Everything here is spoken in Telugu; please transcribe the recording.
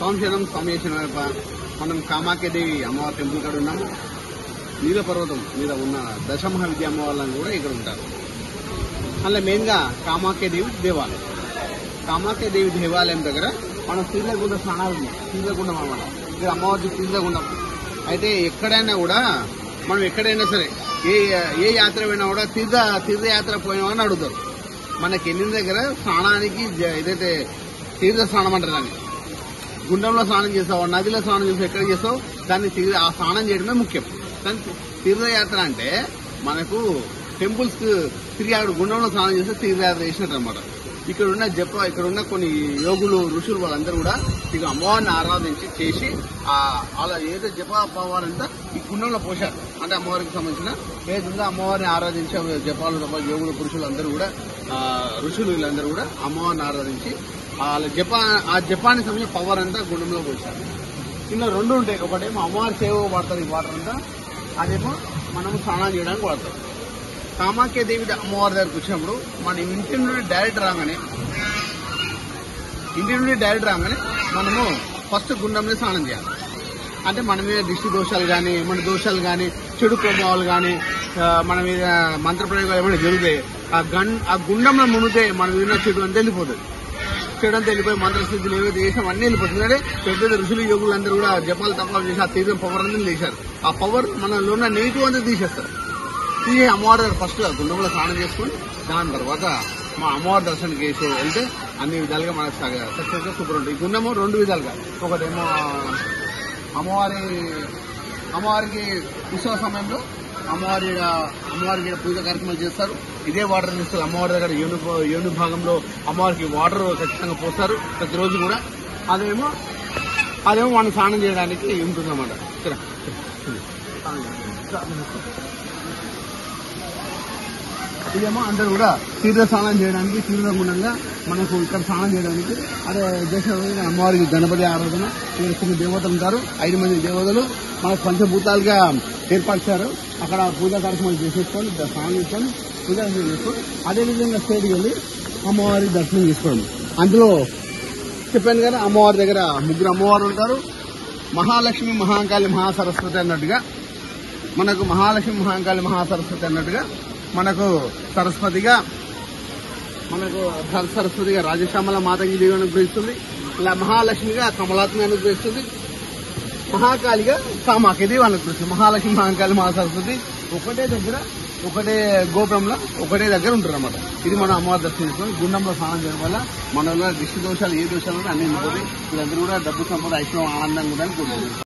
సంవత్సరం సమయేశ్వర మనం కామాఖ్యదేవి అమ్మవారి టెంపుల్ కాడ ఉన్నాము. నీల పర్వతం మీద ఉన్న దశమహావిద్య అమ్మవార్లను కూడా ఇక్కడ ఉంటారు. అలా మెయిన్ గా కామాఖ్యదేవి దేవాలయం. కామాఖ్యదేవి దేవాలయం దగ్గర మనం తీర్థగుండ స్నానాలు ఉన్నాయి. తీర్థగుండం అన్నమాట. ఇక్కడ అమ్మవారి తీర్థగుండం. అయితే ఎక్కడైనా కూడా మనం ఎక్కడైనా సరే ఏ యాత్ర పోయినా కూడా తీర్థయాత్ర పోయినామని అడుగుతారు. మనకి వెళ్ళిన దగ్గర స్నానానికి ఏదైతే తీర్థ స్నానం అంటారు దాన్ని, గుండంలో స్నానం చేస్తావు, నదిలో స్నానం చేస్తావు, ఎక్కడ చేస్తావు దాన్ని ఆ స్నానం చేయడమే ముఖ్యం. కానీ తీర్థయాత్ర అంటే మనకు టెంపుల్స్ తిరిగి గుండంలో స్నానం చేస్తే తీర్థయాత్ర చేసినట్టు అనమాట. ఇక్కడ ఉన్న కొన్ని యోగులు ఋషులు వాళ్ళందరూ కూడా ఇక అమ్మవారిని ఆరాధించి చేసి అలా ఏదో జప అమ్మవారంతా ఈ గుండంలో పోశారు. అంటే అమ్మవారికి సంబంధించిన ఏదుందో అమ్మవారిని ఆరాధించి జపాలు యోగులు పురుషులు అందరూ కూడా ఋషులు వీళ్ళందరూ కూడా అమ్మవారిని ఆరాధించి ఆ జపానికి సంబంధించిన పవర్ అంతా గుండంలో పోశారు. ఇలా రెండు ఉంటాయి. ఒకటేమో అమ్మవారి సేవ వాడతారు ఈ వాటర్ అంతా, అదేమో మనము స్నానం చేయడానికి వాడతాం. కామాఖ్యదేవి అమ్మవారి దగ్గరకు వచ్చినప్పుడు మన ఇంటి నుండి డైరెక్ట్ రాగానే మనము ఫస్ట్ గుండంలో స్నానం చేయాలి. అంటే మన మీద దిష్టి దోషాలు కానీ మన దోషాలు కానీ చెడు ప్రభావాలు కానీ మన మీద మంత్రప్రయోగాలు ఏమైనా జరుగుతాయి, ఆ గుండంలో మునిగితే మన మీద చెడు అంతా వెళ్ళిపోతుంది. చెడు అంతా వెళ్ళిపోయి మంత్రసిద్ధులు ఏవైతే చేసాం అన్నీ వెళ్ళిపోతుంది. అంటే పెద్ద ఋషులు యోగులు అందరూ కూడా జపాలు తపాలు చేసి ఆ తీర్థం పవర్ అంతా చేశారు. ఆ పవర్ మనలో ఉన్న నెగిటివ్ అంతా తీసేస్తారు. అమ్మవారి దగ్గర ఫస్ట్ గుండంలో స్నానం చేసుకుని దాని తర్వాత మా అమ్మవారి దర్శనానికి వేసి వెళ్తే అన్ని విధాలుగా మనకు సక్సెస్ గా సూపర్ ఉంటుంది. ఈ గుండము రెండు విధాలుగా, ఒకటేమో అమ్మవారికి ఉత్సవ సమయంలో అమ్మవారికి పూజ కార్యక్రమాలు చేస్తారు. ఇదే వాటర్ తీస్తారు. అమ్మవారి దగ్గర యోని భాగంలో అమ్మవారికి వాటర్ ఖచ్చితంగా పోస్తారు ప్రతిరోజు కూడా. అదేమో మనం స్నానం చేయడానికి ఉంటుందన్నమాట. ఇదేమో అందరూ కూడా తీర్థ స్నానం చేయడానికి తీర్థగుండంగా మనకు ఇక్కడ స్నానం చేయడానికి. అదే దేశంలో అమ్మవారికి గణపతి ఆరాధన, కొన్ని దేవతలు ఉంటారు, 5 మంది దేవతలు మనకు పంచభూతాలుగా ఏర్పరిచారు. అక్కడ పూజా కార్యక్రమాలు చేసేసుకొని స్నానం చేసుకొని పూజ చేసుకొని అదేవిధంగా స్టేట్కి వెళ్ళి అమ్మవారి దర్శనం చేసుకోవడం. అందులో చెప్పాను కదా అమ్మవారి దగ్గర 3 అమ్మవారు ఉంటారు. మహాలక్ష్మి, మహాకాళి, మహాసరస్వతి అన్నట్టుగా మనకు మహాలక్ష్మి, మహాకాళి, మహాసరస్వతి అన్నట్టుగా మనకు సరస్వతిగా రాజశ్యామల మాతంగి దేవి అనుగ్రహిస్తుంది. ఇలా మహాలక్ష్మిగా కమలాత్మి అనుగ్రహిస్తుంది. మహాకాళిగా కామాఖ్యదేవి అనుగ్రహిస్తుంది. మహాలక్ష్మి, మహాకాళి, మహాసరస్వతి ఒకటే గోపురంలో ఒకటే దగ్గర ఉంటారు అన్నమాట. ఇది మనం అమ్మవారి దర్శనం చేసుకుని గుండంలో స్నానం చేయడం వల్ల మనలో దిష్టి దోషాలు ఏ దోషాలు అన్ని వెళ్ళిపోతాయి. వీళ్ళందరూ కూడా డబ్బు సంపద ఐశ్వర్యం ఆనందంగా ఉండాలని కోరుకుంటున్నారు.